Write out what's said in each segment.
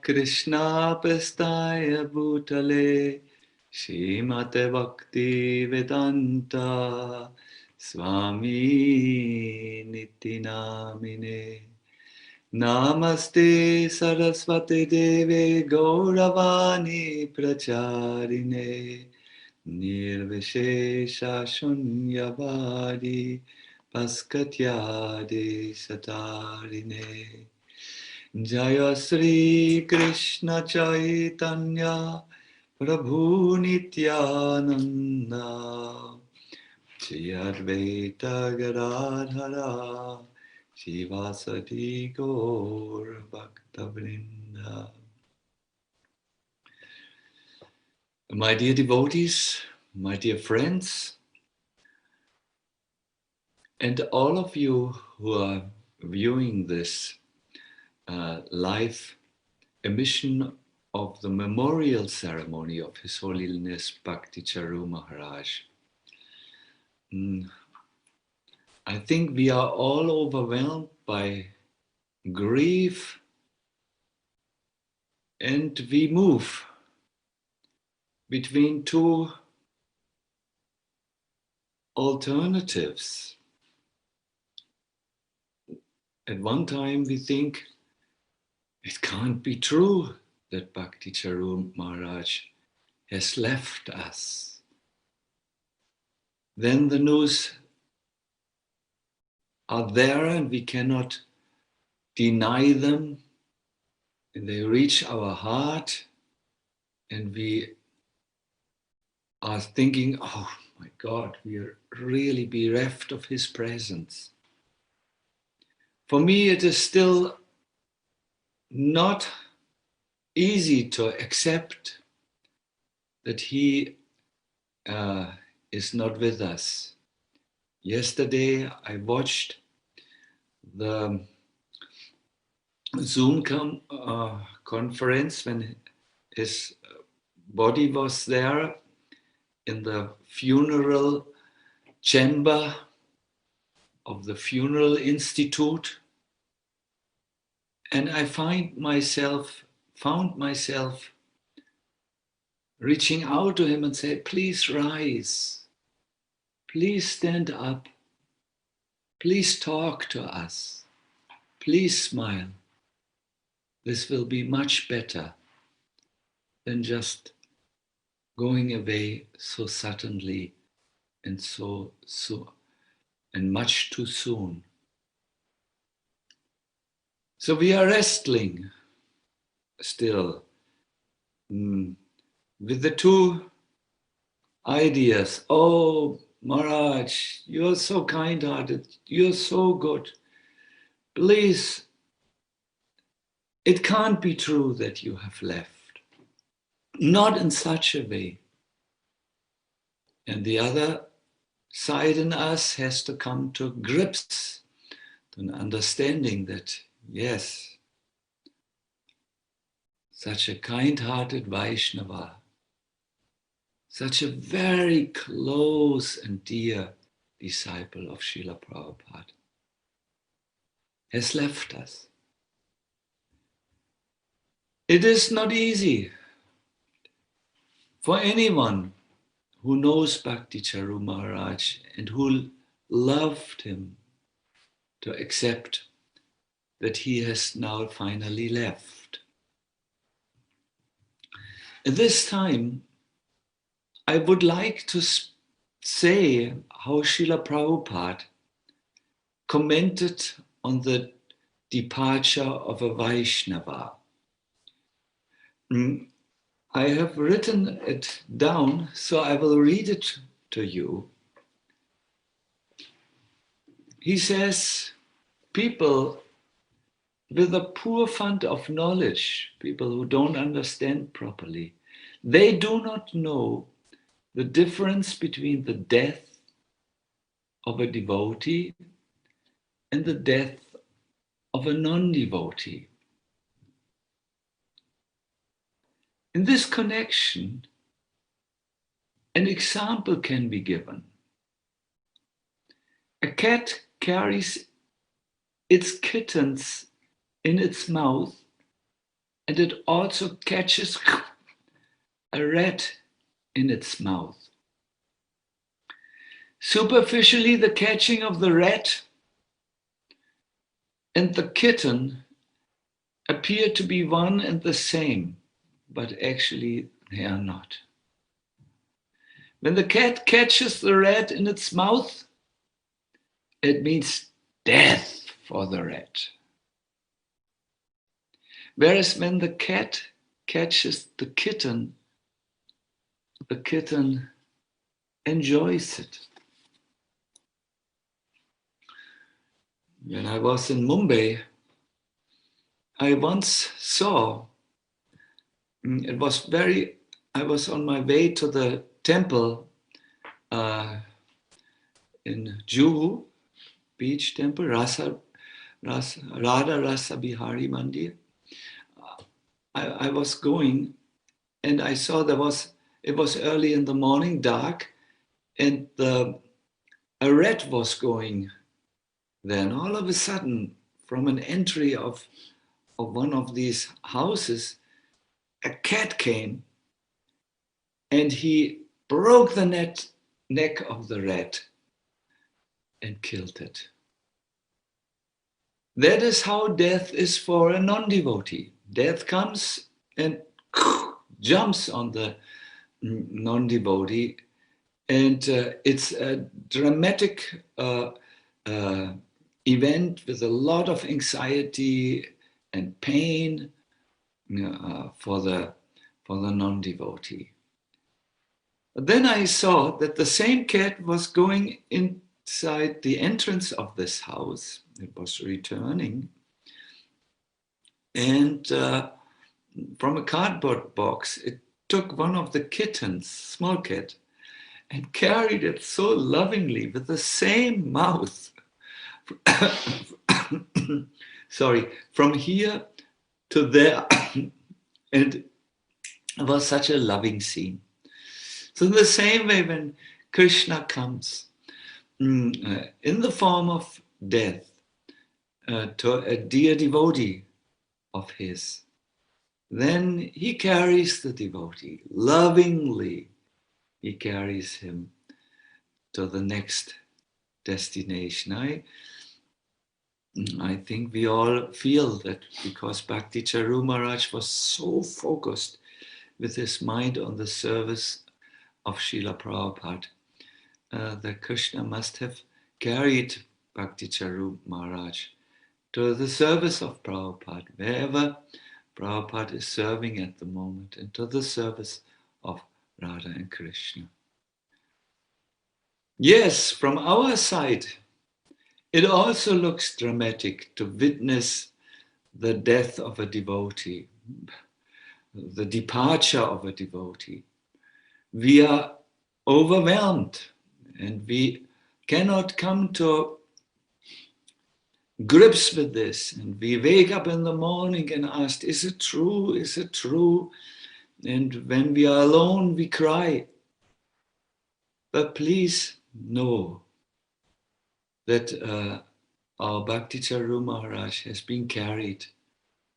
Krishna Prestaya Bhutale Srimate Bhakti Vedanta Swami Nitinamine Namaste Saraswati Deve Gauravani Pracharine Nirvishesha Shunyavadi Paskatyade Satarine Jaya Sri Krishna Chaitanya Prabhu Nityananda Shri Advaita Gadadhara Shivasati Gaur Bhaktavrinda. My dear devotees, my dear friends, and all of you who are viewing this live emission of the memorial ceremony of His Holiness Bhakti Charu Maharaj. I think we are all overwhelmed by grief, and we move between two alternatives. At one time we think it can't be true that Bhakti Charu Maharaj has left us. Then the news are there and we cannot deny them, and they reach our heart and we are thinking, oh my God, we are really bereft of his presence. For me, it is still not easy to accept that he is not with us. Yesterday, I watched the Zoom conference when his body was there in the funeral chamber of the Funeral Institute, and I found myself reaching out to him and say, please rise, please stand up, please talk to us, please smile. This will be much better than just going away so suddenly and and much too soon. So we are wrestling still with the two ideas. Oh, Maharaj, you're so kind-hearted, you're so good. Please, it can't be true that you have left. Not in such a way. And the other side in us has to come to grips, to an understanding that, yes, such a kind-hearted Vaishnava, such a very close and dear disciple of Srila Prabhupada, has left us. It is not easy for anyone who knows Bhakti Charu Maharaj and who loved him to accept that he has now finally left. At this time, I would like to say how Srila Prabhupada commented on the departure of a Vaishnava. I have written it down, so I will read it to you. He says, people with a poor fund of knowledge, people who don't understand properly, they do not know the difference between the death of a devotee and the death of a non-devotee. In this connection, an example can be given. A cat carries its kittens in its mouth and it also catches a rat in its mouth. Superficially, the catching of the rat and the kitten appear to be one and the same, but actually they are not. When the cat catches the rat in its mouth, it means death for the rat. Whereas when the cat catches the kitten enjoys it. When I was in Mumbai, I once saw, I was on my way to the temple in Juhu Beach Temple, Radha Rasa Bihari Mandir. I was going and I saw it was early in the morning, dark, and a rat was going. Then all of a sudden, from an entry of one of these houses, a cat came and he broke the neck of the rat and killed it. That is how death is for a non-devotee. Death comes and jumps on the non-devotee, and it's a dramatic event with a lot of anxiety and pain for the non-devotee. But then I saw that the same cat was going inside the entrance of this house. It was returning, and from a cardboard box, it took one of the kittens, small cat, and carried it so lovingly with the same mouth. Sorry, from here to there. And it was such a loving scene. So in the same way, when Krishna comes in the form of death to a dear devotee of his, then he carries the devotee lovingly. He carries him to the next destination. I think we all feel that because Bhakti Charu Maharaj was so focused with his mind on the service of Srila Prabhupada, that Krishna must have carried Bhakti Charu Maharaj to the service of Prabhupada, wherever Prabhupada is serving at the moment, and to the service of Radha and Krishna. Yes, from our side, it also looks dramatic to witness the death of a devotee, the departure of a devotee. We are overwhelmed and we cannot come to grips with this. And we wake up in the morning and ask, is it true? Is it true? And when we are alone, we cry. But please know that our Bhakti Charu Maharaj has been carried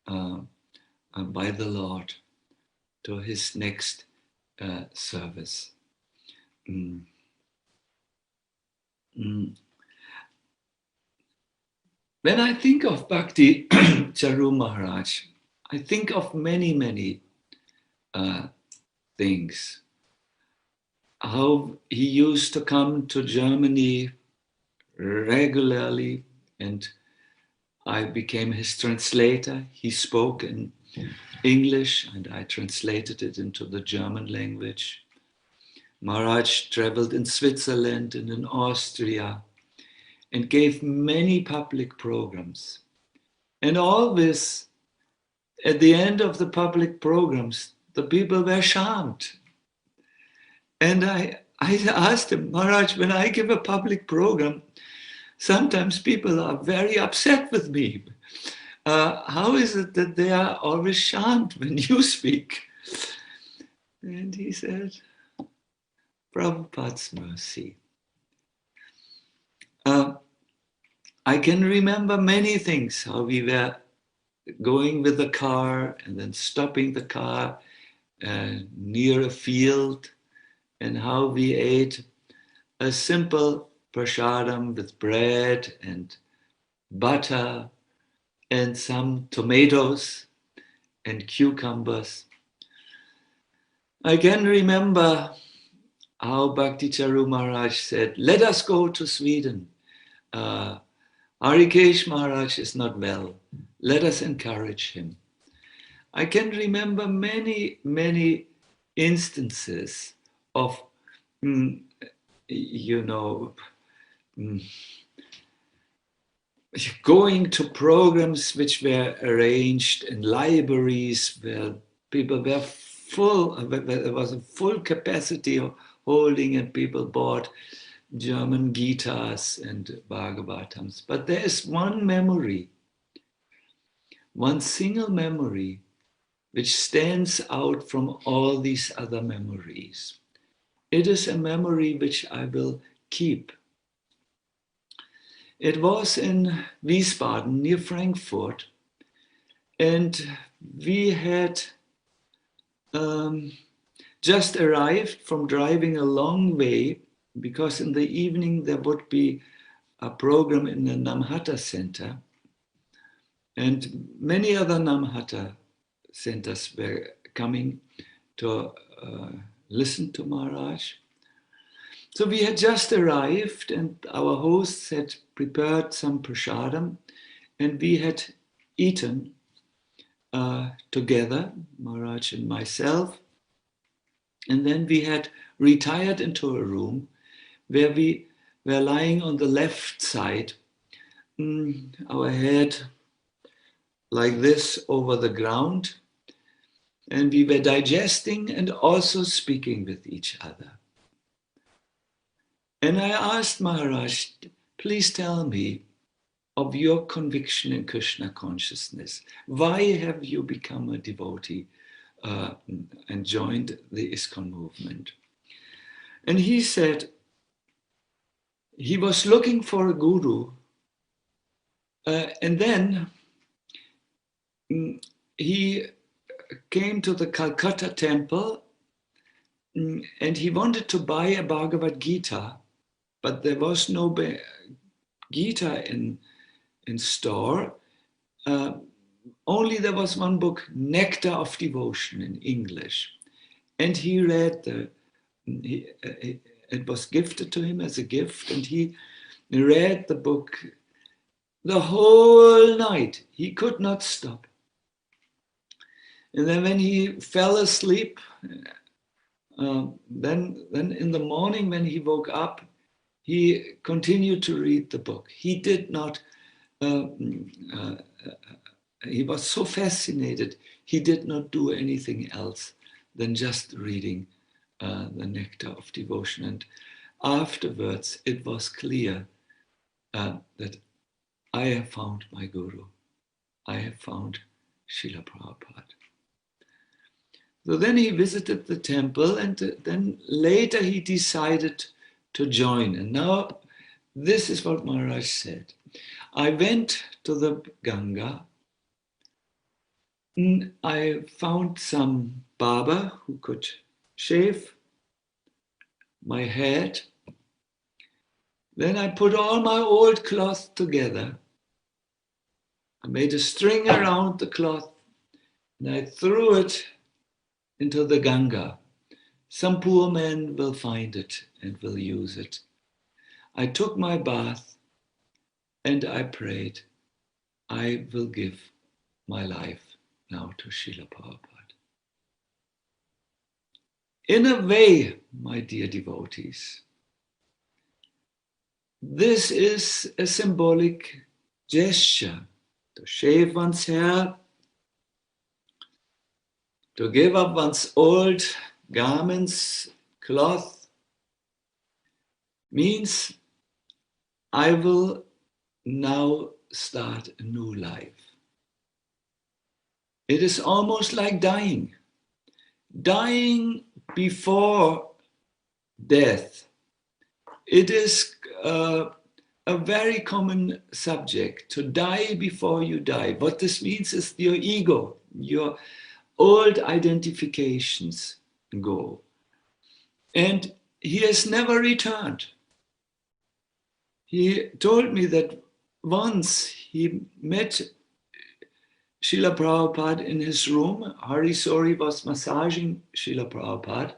by the Lord to his next service. When I think of Bhakti Charu Maharaj, I think of many, many things. How he used to come to Germany regularly, and I became his translator. He spoke in English and I translated it into the German language. Maharaj traveled in Switzerland and in Austria and gave many public programs. And always, at the end of the public programs, the people were charmed. And I asked him, Maharaj, when I give a public program, sometimes people are very upset with me. How is it that they are always charmed when you speak? And he said, Prabhupada's mercy. I can remember many things, how we were going with the car and then stopping the car near a field, and how we ate a simple prasadam with bread and butter and some tomatoes and cucumbers. I can remember how Bhakti Charu Maharaj said, let us go to Sweden. Harikesh Maharaj is not well. Let us encourage him. I can remember many, many instances of, going to programs which were arranged in libraries where people were full, there was a full capacity of holding, and people bought German Gitas and Bhagavatams. But there is one memory, one single memory, which stands out from all these other memories. It is a memory which I will keep. It was in Wiesbaden, near Frankfurt, and we had just arrived from driving a long way, because in the evening there would be a program in the Namhata Center, and many other Namhata centers were coming to listen to Maharaj. So we had just arrived, and our hosts had prepared some prasadam, and we had eaten together, Maharaj and myself. And then we had retired into a room where we were lying on the left side, our head like this over the ground, and we were digesting and also speaking with each other. And I asked Maharaj, please tell me of your conviction in Krishna consciousness. Why have you become a devotee and joined the ISKCON movement? And he said he was looking for a guru, and then he came to the Calcutta temple, and he wanted to buy a Bhagavad Gita, but there was no Gita in store. Only there was one book, Nectar of Devotion, in English. And he read it was gifted to him as a gift, and he read the book the whole night. He could not stop. And then when he fell asleep, then in the morning when he woke up, he continued to read the book. He did not, he was so fascinated, he did not do anything else than just reading the Nectar of Devotion. And afterwards, it was clear that I have found my Guru. I have found Srila Prabhupada. So then he visited the temple, and then later he decided to join. And now this is what Maharaj said. I went to the Ganga. I found some barber who could shave my head. Then I put all my old cloth together. I made a string around the cloth, and I threw it into the Ganga. Some poor man will find it and will use it. I took my bath and I prayed, I will give my life now to Srila Prabhupada. In a way, my dear devotees, this is a symbolic gesture to shave one's hair, to give up one's old garments, cloth, means I will now start a new life. It is almost like dying. Dying before death. It is a a very common subject, to die before you die. What this means is your ego, your old identifications go. And he has never returned. He told me that once he met Srila Prabhupada in his room. Hari Sori was massaging Srila Prabhupada.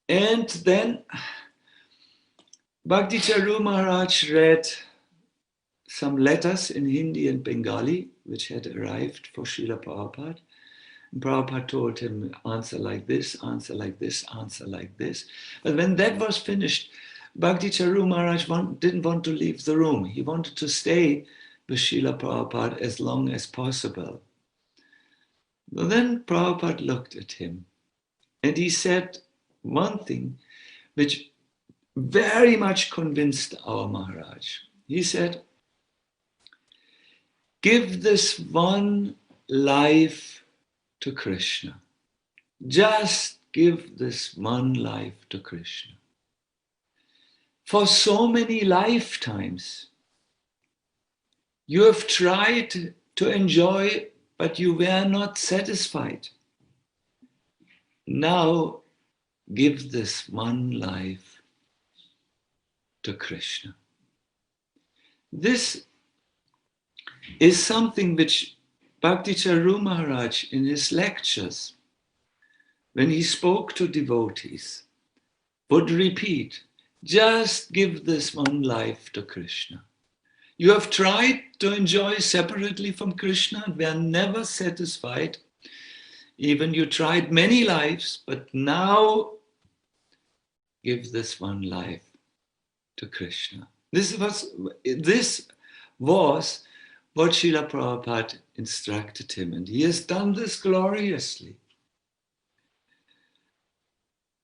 And then Bhakti Charu Maharaj read some letters in Hindi and Bengali, which had arrived for Srila Prabhupada. And Prabhupada told him, answer like this, answer like this, answer like this. But when that was finished, Bhakti Charu Maharaj didn't want to leave the room. He wanted to stay with Srila Prabhupada as long as possible. But then Prabhupada looked at him and he said one thing which very much convinced our Maharaj. He said, give this one life to Krishna. Just give this one life to Krishna. For so many lifetimes, you have tried to enjoy, but you were not satisfied. Now, give this one life to Krishna. This is something which Bhakti Charu Maharaj in his lectures, when he spoke to devotees, would repeat, just give this one life to Krishna. You have tried to enjoy separately from Krishna and were never satisfied. Even you tried many lives, but now give this one life to Krishna. This was what Srila Prabhupada instructed him, and he has done this gloriously.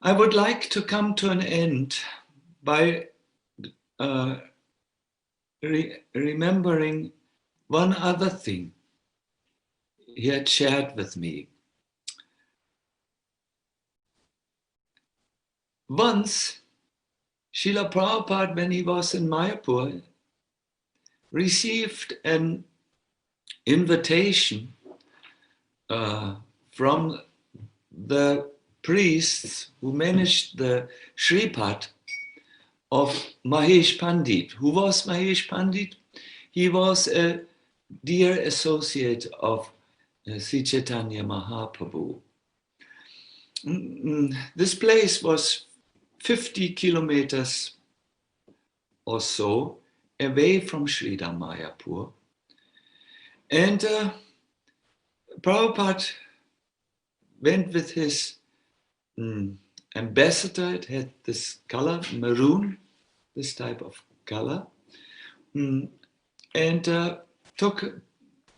I would like to come to an end by remembering one other thing he had shared with me. Once, Srila Prabhupada, when he was in Mayapur, received an invitation from the priests who managed the Shripad of Mahesh Pandit. Who was Mahesh Pandit? He was a dear associate of Sri Chaitanya Mahaprabhu. This place was 50 kilometers or so away from Sridham Mayapur. And Prabhupada went with his ambassador. It had this color, maroon, this type of color, and took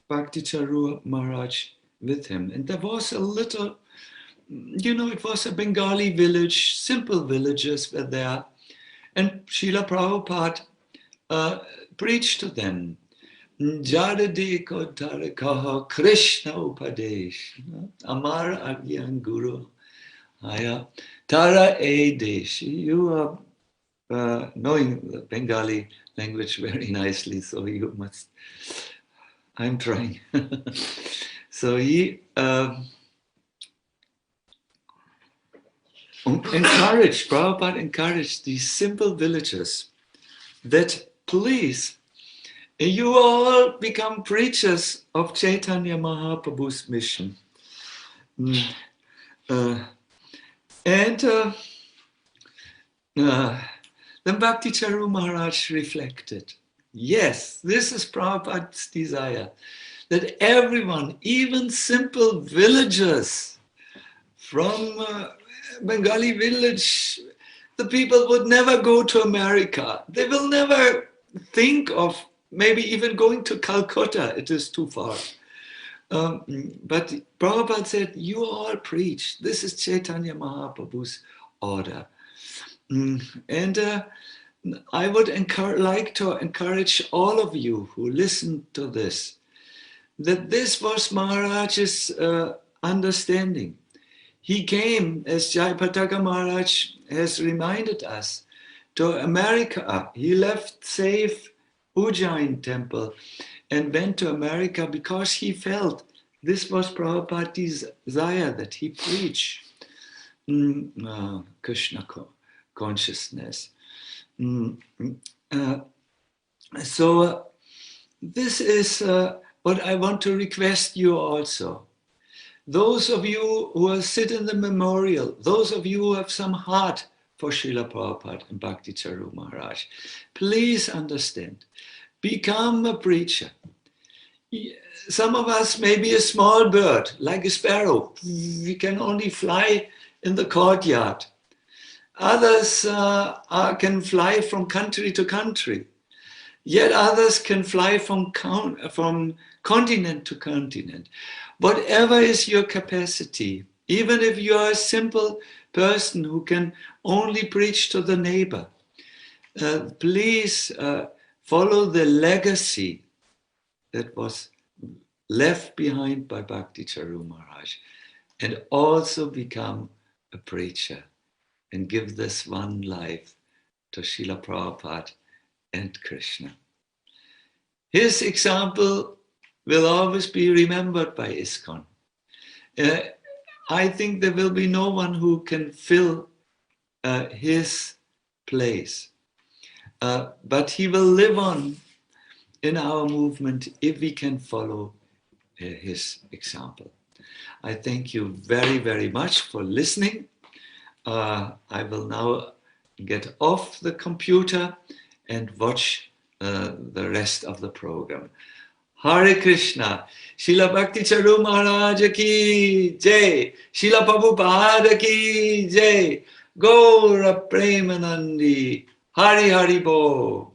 Bhakti Charu Maharaj with him. And there was a little, it was a Bengali village, simple villages were there. And Srila Prabhupada preached to them, Jadadeko Tarakaha Krishna Upadesh, Amar Agyan Guru Aya Tara E Deshi. You are knowing the Bengali language very nicely, so you must, I'm trying. So he Prabhupada encouraged these simple villagers that please, you all become preachers of Chaitanya Mahaprabhu's mission. Then Bhakti Charu Maharaj reflected, yes, this is Prabhupada's desire, that everyone, even simple villagers from Bengali village, the people would never go to America. They will never think of maybe even going to Calcutta. It is too far. But Prabhupada said, you all preach. This is Chaitanya Mahaprabhu's order. And I would like to encourage all of you who listen to this, that this was Maharaj's understanding. He came, as Jayapataka Maharaj has reminded us, to America. He left safe Ujjain temple and went to America because he felt this was Prabhupada's desire, that he preach Krishna consciousness. So this is what I want to request you also. Those of you who sit in the memorial, those of you who have some heart for Srila Prabhupada and Bhakti Charu Maharaj, please understand, become a preacher. Some of us may be a small bird, like a sparrow. We can only fly in the courtyard. Others can fly from country to country. Yet others can fly from continent to continent. Whatever is your capacity, even if you are a simple person who can only preach to the neighbor, please follow the legacy that was left behind by Bhakti Charu Maharaj, and also become a preacher and give this one life to Srila Prabhupada and Krishna. His example will always be remembered by ISKCON. I think there will be no one who can fill his place, but he will live on in our movement if we can follow his example. I thank you very, very much for listening. I will now get off the computer and watch the rest of the program. Hare Krishna, Srila Bhakti Charu Maharaj ki jai, Srila Prabhupada ki jai, Gaura Premanandi, Hari Hari Bo.